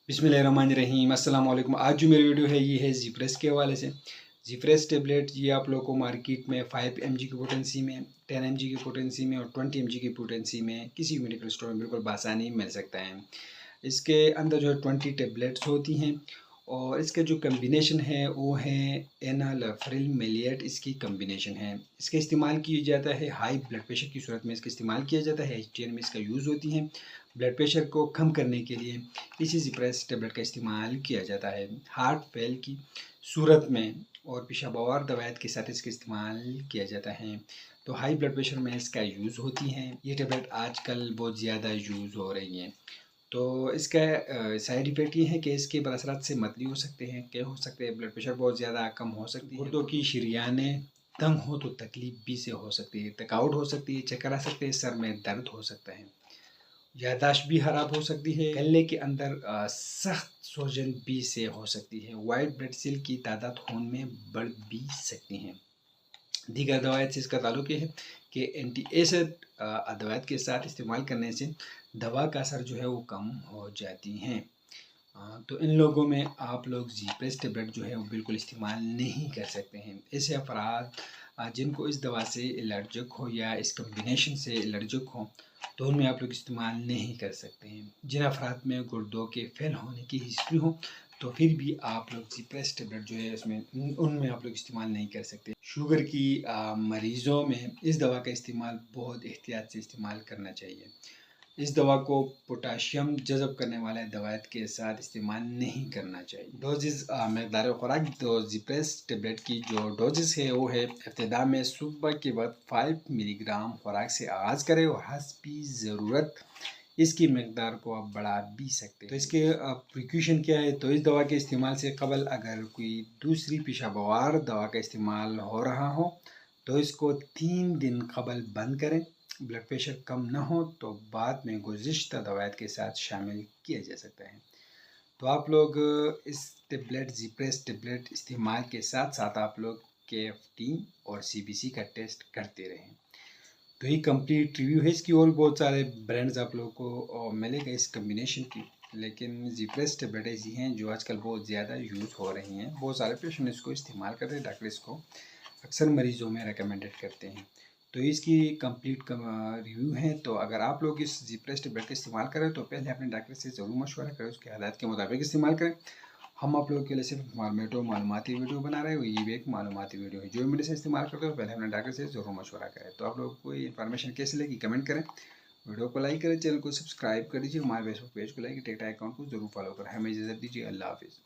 बिस्मिल्लाहिर्रहमानिर्रहीम अस्सलाम वालेकुम। आज जो मेरी वीडियो है ये है ज़िप्रेस के हवाले से। ज़िप्रेस टेबलेट ये आप लोगों को मार्केट में 5 mg की पोटेंसी में, 10 mg की पोटेंसी में और 20 mg की पोटेंसी में किसी भी मेडिकल स्टोर में बिल्कुल बआसानी मिल सकता है। इसके अंदर जो है 20 टेबलेट्स होती हैं और इसका जो कम्बिनेशन है वो है एनालफ्रिल मेलिएट, इसकी कम्बिनेशन है। इसका इस्तेमाल किया जाता है हाई ब्लड प्रेशर की सूरत में, इसका इस्तेमाल किया जाता है। HTN में इसका यूज़ होती है। ब्लड प्रेशर को कम करने के लिए इसी ज़िप्रेस टेबलेट का इस्तेमाल किया जाता है। हार्ट फेल की सूरत में और पेशाबवार दवात के साथ इसका इस्तेमाल किया जाता है। तो हाई ब्लड प्रेशर में इसका यूज़ होती हैं। ये टेबलेट आजकल बहुत ज़्यादा यूज़ हो रही हैं। तो इसका साइड इफ़ेक्ट ये है कि इसके बरअसरात से मतली हो सकते हैं, क्या हो सकते हैं, ब्लड प्रेशर बहुत ज़्यादा कम हो सकती है, गुर्दों की शरीयानें तंग हो तो तकलीफ भी से हो सकती है, थकावट हो सकती है, चक्कर आ सकते हैं, सर में दर्द हो सकता है, याददाश्त भी खराब हो सकती है, गले के अंदर सख्त सूजन भी से हो सकती है, वाइट ब्लड सेल की तादाद खून में बढ़ भी सकती हैं। दीगर दवात से इसका ताल्लुक ये है कि एंटी एसिड दवात के साथ इस्तेमाल करने से दवा का असर जो है वो कम हो जाती हैं। तो इन लोगों में आप लोग ज़िप्रेस टेबलेट जो है वो बिल्कुल इस्तेमाल नहीं कर सकते हैं। ऐसे अफराद जिनको इस दवा से एलर्जिक हो या इस कम्बिनेशन से एलर्जिक हो तो उनमें आप लोग इस्तेमाल नहीं कर सकते हैं। जिन अफराद में गुर्दों के फेल होने की हिस्ट्री हो तो फिर भी आप लोग ज़िप्रेस टेबलेट जो है उसमें उनमें आप लोग इस्तेमाल नहीं कर सकते। शुगर की मरीज़ों में इस दवा का इस्तेमाल बहुत एहतियात से इस्तेमाल करना चाहिए। इस दवा को पोटाशियम जज़ब करने वाले दवात के साथ इस्तेमाल नहीं करना चाहिए। डोजेज़ मकदार खुराक तो ज़िप्रेस टेबलेट की जो डोजेज़ है वो है इब्तिदा में सुबह के वक्त 5 मिलीग्राम खुराक से आगाज़ करें और हस्बी ज़रूरत इसकी मकदार को आप बढ़ा भी सकते हैं। तो इसके प्रिकॉशन क्या है, तो इस दवा के इस्तेमाल से कबल अगर कोई दूसरी पेशाबवार दवा का इस्तेमाल हो रहा हो तो इसको 3 दिन कबल बंद करें। ब्लड प्रेशर कम न हो तो बाद में गुज़िश्ता दवात के साथ शामिल किया जा सकता है। तो आप लोग इस टेबलेट ज़िप्रेस टेबलेट इस्तेमाल के साथ साथ आप लोग KFT और CBC का टेस्ट करते रहें। तो ये कंप्लीट रिव्यू है इसकी। और बहुत सारे ब्रांड्स आप लोगों को मिलेगा इस कम्बिनेशन की, लेकिन ज़िप्रेस टेबलेट ऐसी हैं जो आजकल बहुत ज़्यादा यूज़ हो रही हैं। बहुत सारे पेशेंट इसको इस्तेमाल करते हैं, डॉक्टर इसको अक्सर मरीज़ों में रिकमेंडेड करते हैं। तो इसकी कंप्लीट रिव्यू है। तो अगर आप लोग इस ज़िप्रेस टेबलेट का इस्तेमाल करें तो पहले अपने डॉक्टर से ज़रूर मशवरा करें, उसके हालात के मुताबिक इस्तेमाल करें। हम आप लोगों के लिए सिर्फ इंफॉर्मेटिव मालूमाती वीडियो बना रहे हो, ये भी एक मालूमाती वीडियो है। जो मेडिसिन इस्तेमाल करते हो पहले अपने डॉक्टर से ज़रूर मशवरा करें। तो आप लोगों को ये इन्फॉर्मेशन कैसे लगी कमेंट करें, वीडियो को लाइक करें, चैनल को सब्सक्राइब कर दीजिए, हमारे फेसबुक पेज को लाइक, टेकटा अकाउंट को जरूर फॉलो करें। हमें इजाज़त दीजिए, अल्लाह हाफिज़।